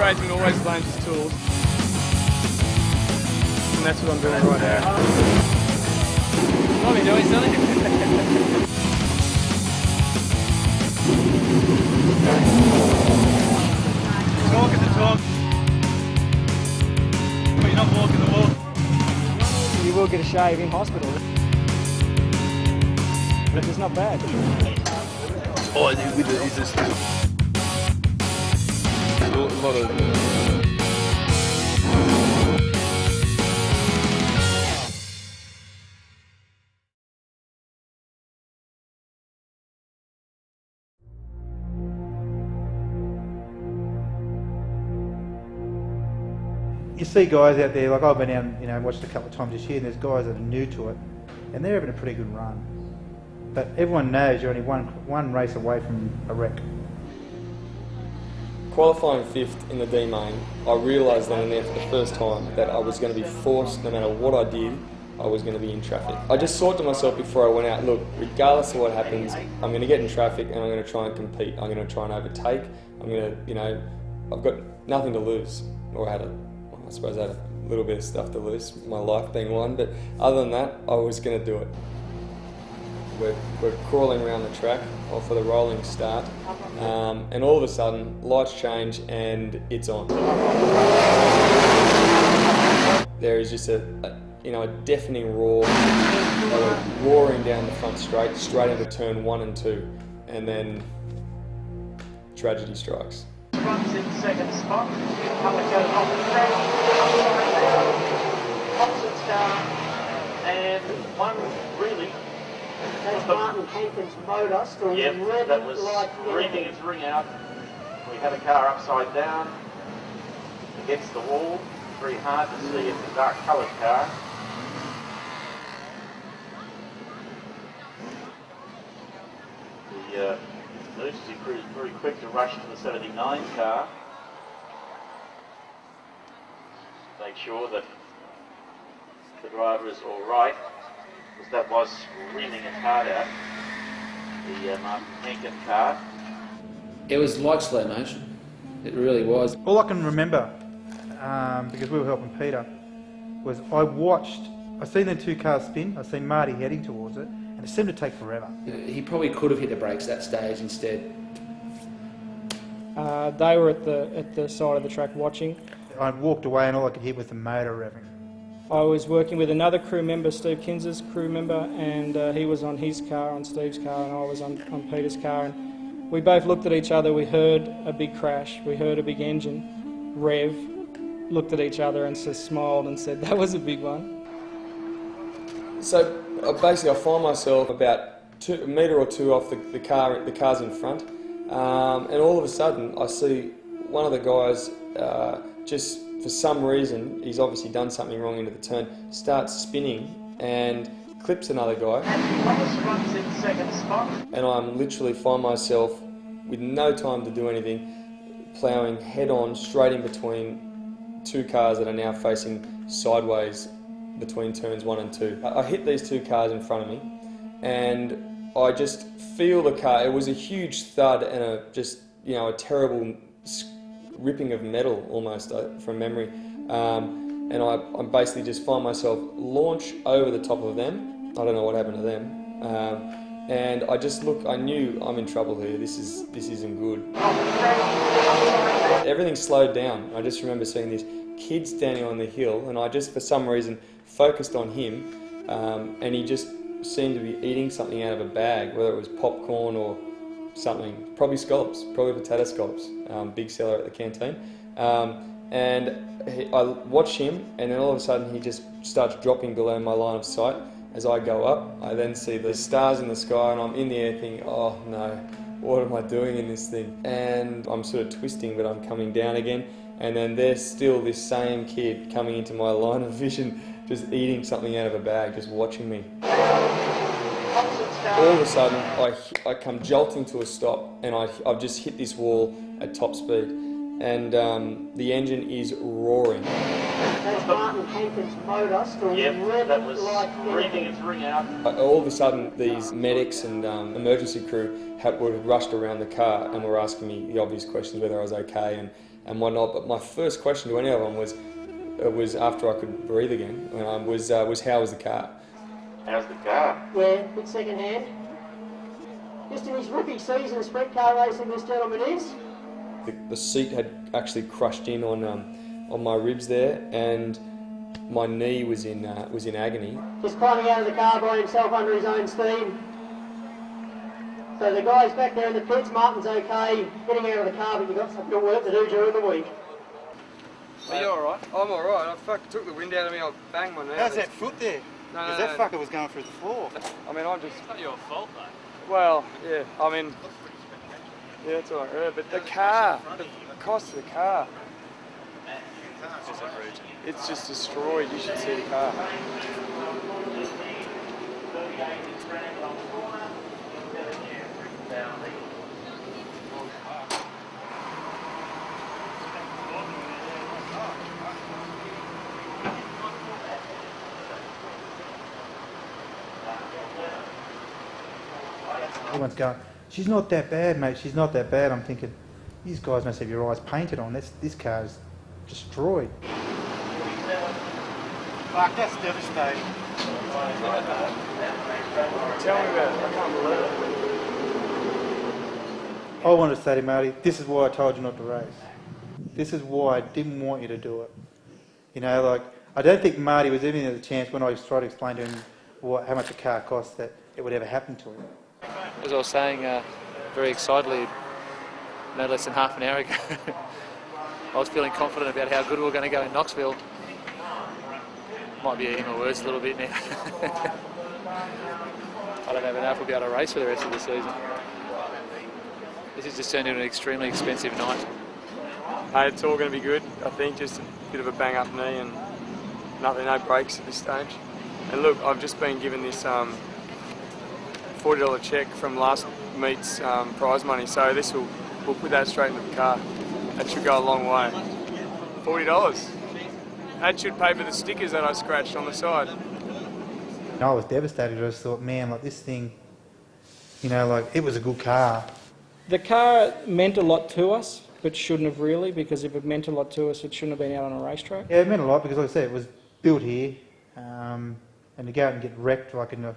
tradesman always blames his tools. And that's what I'm doing right now. What are we doing, Sonny? Talking the talk. But you're not walking the walk. You will get a shave in hospital. But it's not bad. Oh, is this a lot of... You see guys out there, like I've been out and watched a couple of times this year, and there's guys that are new to it, and they're having a pretty good run. But everyone knows you're only one race away from a wreck. Qualifying 5th in the D main, I realised then and there for the first time that I was going to be forced, no matter what I did, I was going to be in traffic. I just thought to myself before I went out, look, regardless of what happens, I'm going to get in traffic and I'm going to try and compete. I'm going to try and overtake. I'm going to, I've got nothing to lose, or I suppose I had a little bit of stuff to lose, my life being one, but other than that, I was going to do it. We're crawling around the track for the rolling start, and all of a sudden, lights change and it's on. There is just a deafening roar. They were roaring down the front straight into turn 1 and 2, and then tragedy strikes. Runs in second spot. Colour goes off the track. Opposite car. And one really. That's Martin Hankins' motor. Yep, that was reading its ring out. We had a car upside down against the wall. Very hard to see. It's a dark coloured car. The emergency crew is very quick to rush to the 79 car. Make sure that the driver is all right, because that was screaming its heart out, the Martin Hankins car. It was like slow motion. It really was. All I can remember, because we were helping Peter, was I seen the two cars spin, I seen Marty heading towards it, and it seemed to take forever. He probably could have hit the brakes that stage instead. They were at the side of the track watching. I walked away and all I could hear was the motor revving. I was working with another crew member, Steve Kinser's crew member, and he was on his car, on Steve's car, and I was on Peter's car. And we both looked at each other, we heard a big crash, we heard a big engine rev, looked at each other and just smiled and said, that was a big one. So basically I find myself about a metre or two off the cars in front, and all of a sudden I see one of the guys just for some reason, he's obviously done something wrong into the turn, starts spinning and clips another guy. Runs in second spot. And I literally find myself with no time to do anything, ploughing head on straight in between two cars that are now facing sideways between turns 1 and 2. I hit these two cars in front of me and I just feel the car. It was a huge thud and a terrible ripping of metal almost from memory. And I basically just find myself launch over the top of them. I don't know what happened to them. And I just look, I knew I'm in trouble here. This isn't good. Everything slowed down. I just remember seeing this kid standing on the hill and I just for some reason focused on him, and he just seemed to be eating something out of a bag, whether it was popcorn or something, probably scallops, probably potato scallops, big seller at the canteen. And I watch him and then all of a sudden he just starts dropping below my line of sight. As I go up, I then see the stars in the sky and I'm in the air thinking, oh no, what am I doing in this thing? And I'm sort of twisting, but I'm coming down again. And then there's still this same kid coming into my line of vision, just eating something out of a bag, just watching me. All of a sudden, I come jolting to a stop and I've just hit this wall at top speed. And the engine is roaring. That's Martin Hankins' motor. Yep, that was reading its ring out. All of a sudden, these medics and emergency crew had rushed around the car and were asking me the obvious questions, whether I was okay. and whatnot. But my first question to any of them was after I could breathe again, was how was the car? How's the car? Yeah, bit second hand. Just in his rookie season of sprint car racing, this gentleman is. The seat had actually crushed in on my ribs there, and my knee was in agony. Just climbing out of the car by himself under his own steam. So the guys back there in the pits, Martin's okay getting out of the car, but you've got some good work to do during the week. Are you alright? I'm alright. I fucking took the wind out of me. I banged my knee. How's that foot there? No, Because that fucker was going through the floor. I mean, I'm just. It's not your fault though. Well, yeah. I mean, yeah, it's alright. But the car, the cost of the car, it's just destroyed. You should see the car. Everyone's going, she's not that bad, mate, she's not that bad. I'm thinking, these guys must have your eyes painted on. This car's destroyed. Fuck, that's devastating. Tell me about it. I can't believe it. I wanted to say to Marty, this is why I told you not to race. This is why I didn't want you to do it. You know, like, I don't think Marty was even the chance when I tried to explain to him how much a car costs that it would ever happen to him. As I was saying very excitedly no less than half an hour ago, I was feeling confident about how good we were going to go in Knoxville. Might be eating my words a little bit now. I don't even know if we'll be able to race for the rest of the season. This has just turned into an extremely expensive night. Hey, it's all going to be good. I think just a bit of a bang up knee and no brakes at this stage. And look, I've just been given this $40 check from last meet's prize money, so we'll put that straight into the car. That should go a long way. $40. That should pay for the stickers that I scratched on the side. I was devastated. I just thought, man, like this thing, you know, like it was a good car. The car meant a lot to us, but shouldn't have really, because if it meant a lot to us, it shouldn't have been out on a racetrack. Yeah, it meant a lot because, like I said, it was built here, and to go out and get wrecked, like in the,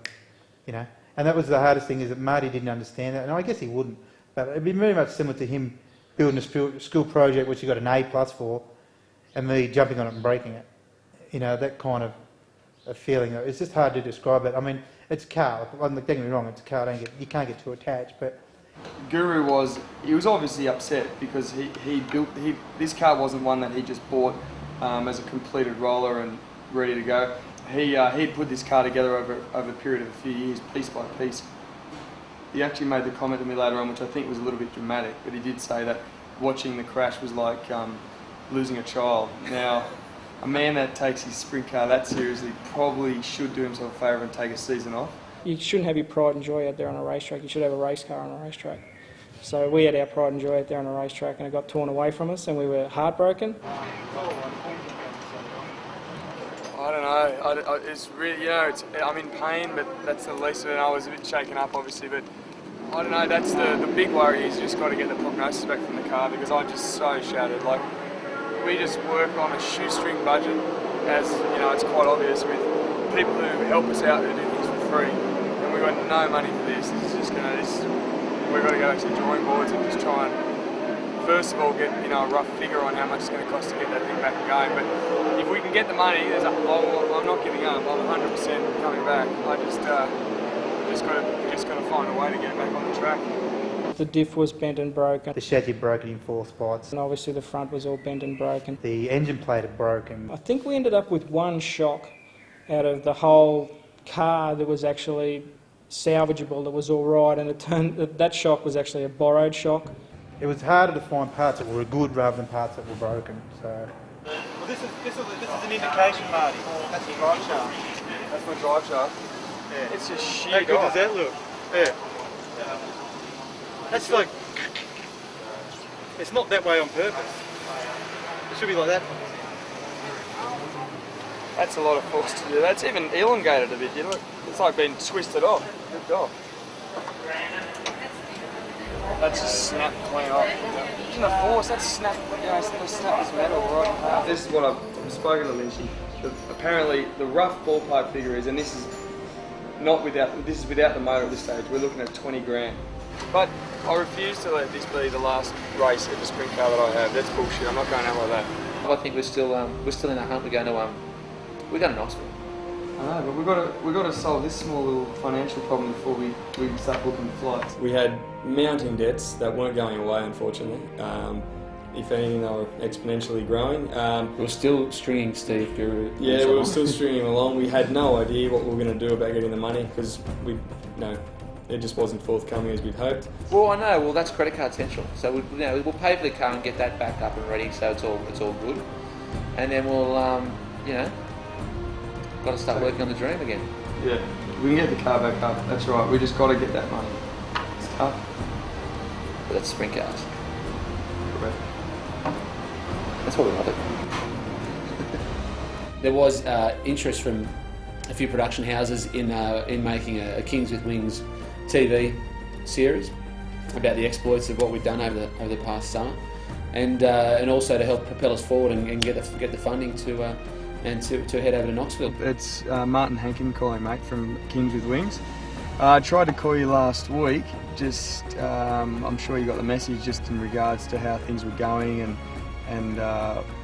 you know, and that was the hardest thing, is that Marty didn't understand that, and I guess he wouldn't, but it'd be very much similar to him building a school project which he got an A+ for, and me jumping on it and breaking it. You know, that kind of a feeling. It's just hard to describe it. I mean, it's a car. Don't get me wrong, it's a car. You can't get too attached, but. Guru was obviously upset because this car wasn't one that he just bought as a completed roller and ready to go. He'd put this car together over a period of a few years, piece by piece. He actually made the comment to me later on, which I think was a little bit dramatic, but he did say that watching the crash was like losing a child. Now, a man that takes his sprint car that seriously probably should do himself a favour and take a season off. You shouldn't have your pride and joy out there on a racetrack. You should have a race car on a racetrack. So we had our pride and joy out there on a racetrack, and it got torn away from us, and we were heartbroken. I don't know. It's really, you know, I'm in pain, but that's the least of it. I was a bit shaken up, obviously, but I don't know. That's the big worry is you just got to get the prognosis back from the car, because I'm just so shattered. Like, we just work on a shoestring budget, as you know, it's quite obvious, with people who help us out, who do things for free, and we've got no money for this. This is just going to, we've got to go back to the drawing boards and just try and, first of all, get, you know, a rough figure on how much it's going to cost to get that thing back and going. But if we can get the money, I'm not giving up. I'm 100% coming back. I just got to find a way to get it back on the track. The diff was bent and broken. The chassis broken in 4 spots. And obviously the front was all bent and broken. The engine plate had broken. I think we ended up with one shock out of the whole car that was actually salvageable, that was all right, and it turned, that shock was actually a borrowed shock. It was harder to find parts that were good rather than parts that were broken. So. Well, this is an indication, Marty. That's the drive shaft. That's my drive shaft. Yeah. It's just sheer. How good does that look? Yeah. That's like, it's not that way on purpose. It should be like that. That's a lot of force to do. That's even elongated a bit, you know? It's like being twisted off, ripped off. That's just snapped clean off. In the force, that's snapped, snapped this metal right in half. This is what I've spoken to Lynchy. Apparently, the rough ballpark figure is, and this is without the motor at this stage. We're looking at 20 grand. But I refuse to let this be the last race of the sprint car that I have. That's bullshit. I'm not going out like that. I think we're still in the hunt. We're going to Knoxville. I know, but we've got to solve this small little financial problem before we start booking flights. We had mounting debts that weren't going away, unfortunately. If anything, they were exponentially growing. We were still stringing Steve Guru. Yeah, we were still stringing him along. We had no idea what we were going to do about getting the money because it just wasn't forthcoming as we'd hoped. Well, I know. Well, that's credit card central. So we'll pay for the car and get that back up and ready, so it's all good. And then we'll got to start working on the dream again. Yeah, we can get the car back up. That's right. We just got to get that money. It's tough. But that's sprint cars. Correct. That's what we love it. There was interest from a few production houses in making a Kings with Wings TV series about the exploits of what we've done over the past summer, and also to help propel us forward and get the funding to head over to Knoxville. It's Martin Hankin calling, mate, from Kings with Wings. I tried to call you last week. Just I'm sure you got the message just in regards to how things were going and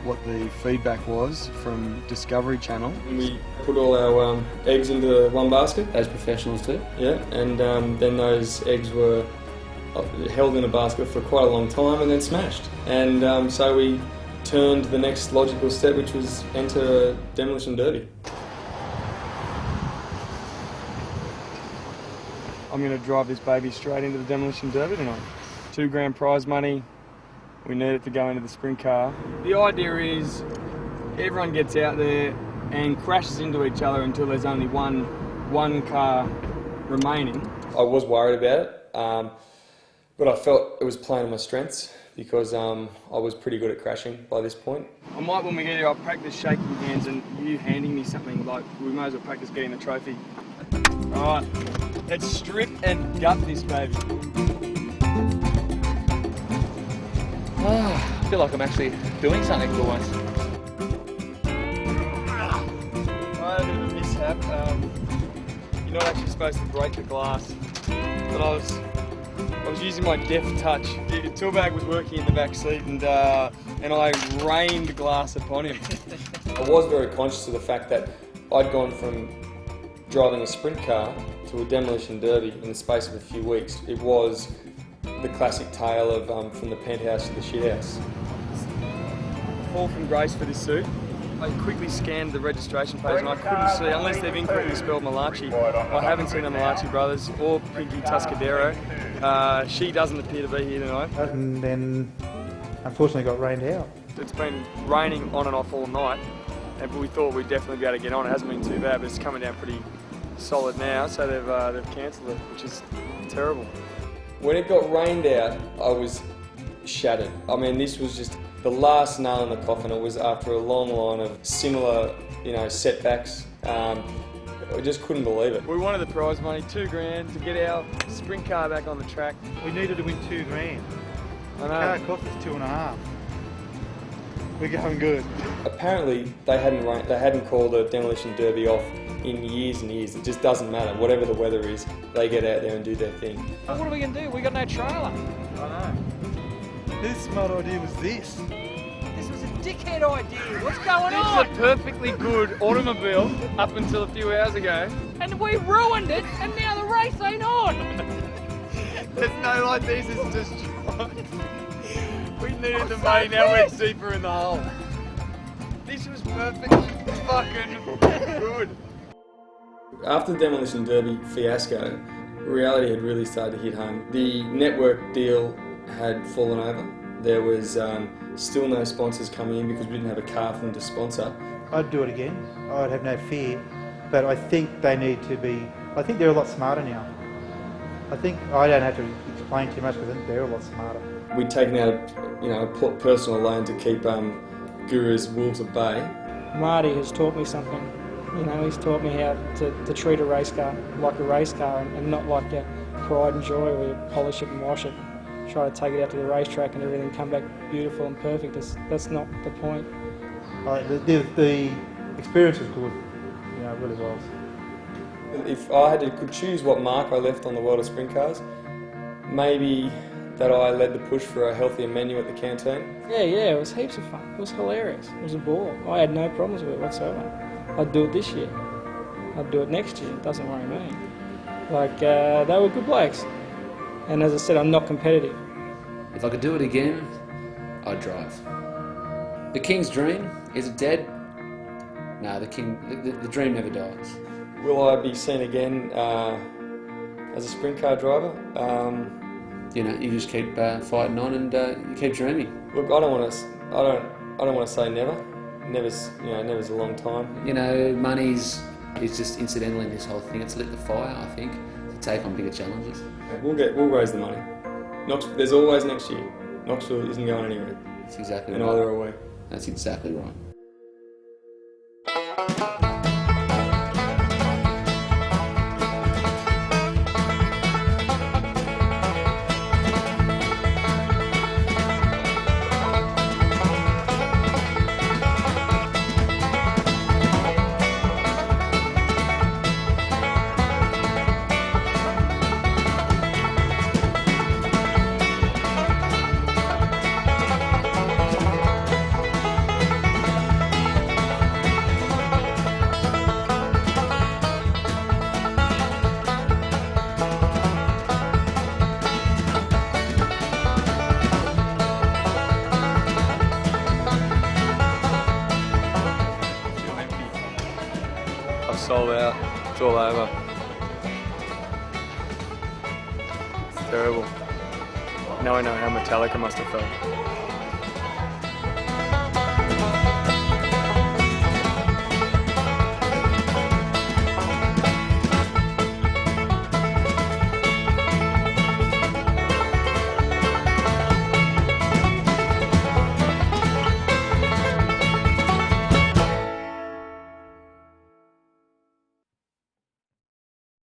what the feedback was from Discovery Channel. We put all our eggs into one basket. As professionals do. Yeah, and then those eggs were held in a basket for quite a long time and then smashed. And so we turned the next logical step, which was enter a demolition derby. I'm going to drive this baby straight into the demolition derby tonight. $2 grand prize money. We need it to go into the sprint car. The idea is everyone gets out there and crashes into each other until there's only one car remaining. I was worried about it, but I felt it was playing on my strengths because I was pretty good at crashing by this point. I might, when we get here, I'll practice shaking hands and you handing me something, like we may as well practice getting the trophy. All right, let's strip and gut this baby. I feel like I'm actually doing something for once. I had a bit of a mishap. You're not actually supposed to break the glass, but I was using my deft touch. The Toolbag was working in the back seat and I rained glass upon him. I was very conscious of the fact that I'd gone from driving a sprint car to a demolition derby in the space of a few weeks. It was the classic tale of from the penthouse to the shithouse. Fall from grace for this suit. I quickly scanned the registration page and I couldn't see, unless they've incorrectly spelled Malachi, I haven't seen the Malachi brothers or Pinky Tuscadero. She doesn't appear to be here tonight. And then, unfortunately, got rained out. It's been raining on and off all night, but we thought we'd definitely be able to get on. It hasn't been too bad, but it's coming down pretty solid now, so they've cancelled it, which is terrible. When it got rained out, I was shattered. I mean, this was just the last nail in the coffin. It was after a long line of similar, setbacks. I just couldn't believe it. We wanted the prize money, $2 grand, to get our sprint car back on the track. We needed to win $2 grand. I know. The car cost us 2.5. We're going good. Apparently, they hadn't called a demolition derby off in years and years. It just doesn't matter. Whatever the weather is, they get out there and do their thing. What are we going to do? We got no trailer. I know. Whose smart idea was this? This was a dickhead idea. What's going on? It's a perfectly good automobile up until a few hours ago. And we ruined it, and now the race ain't on. There's no like this is destroyed. We needed the money, now we're deeper in the hole. This was perfectly fucking good. After the Demolition Derby fiasco, reality had really started to hit home. The network deal had fallen over. There was still no sponsors coming in because we didn't have a car for them to sponsor. I'd do it again. I'd have no fear. But I think they need to be... I think they're a lot smarter now. I think I don't have to explain too much because I think they're a lot smarter. We'd taken out a personal loan to keep Guru's wolves at bay. Marty has taught me something. He's taught me how to treat a race car like a race car and not like a pride and joy where you polish it and wash it. try to take it out to the racetrack and everything come back beautiful and perfect. That's not the point. The experience was good, you know, it really was. If I could choose what mark I left on the world of sprint cars, maybe that I led the push for a healthier menu at the canteen. Yeah, it was heaps of fun. It was hilarious. It was a ball. I had no problems with it whatsoever. I'd do it this year. I'd do it next year. It doesn't worry me. Like, they were good blokes. And as I said, I'm not competitive. If I could do it again, I'd drive. The King's dream, is it dead? No, the dream never dies. Will I be seen again as a sprint car driver? You know, you just keep fighting on and you keep dreaming. Look, I don't want to say never. Never's a long time. You know, money's just incidental in this whole thing. It's lit the fire, I think, to take on bigger challenges. We'll raise the money. There's always next year. Knoxville isn't going anywhere. That's exactly right. And neither are we. That's exactly right. Sold out. It's all over. It's terrible. Now I know how Metallica must have felt.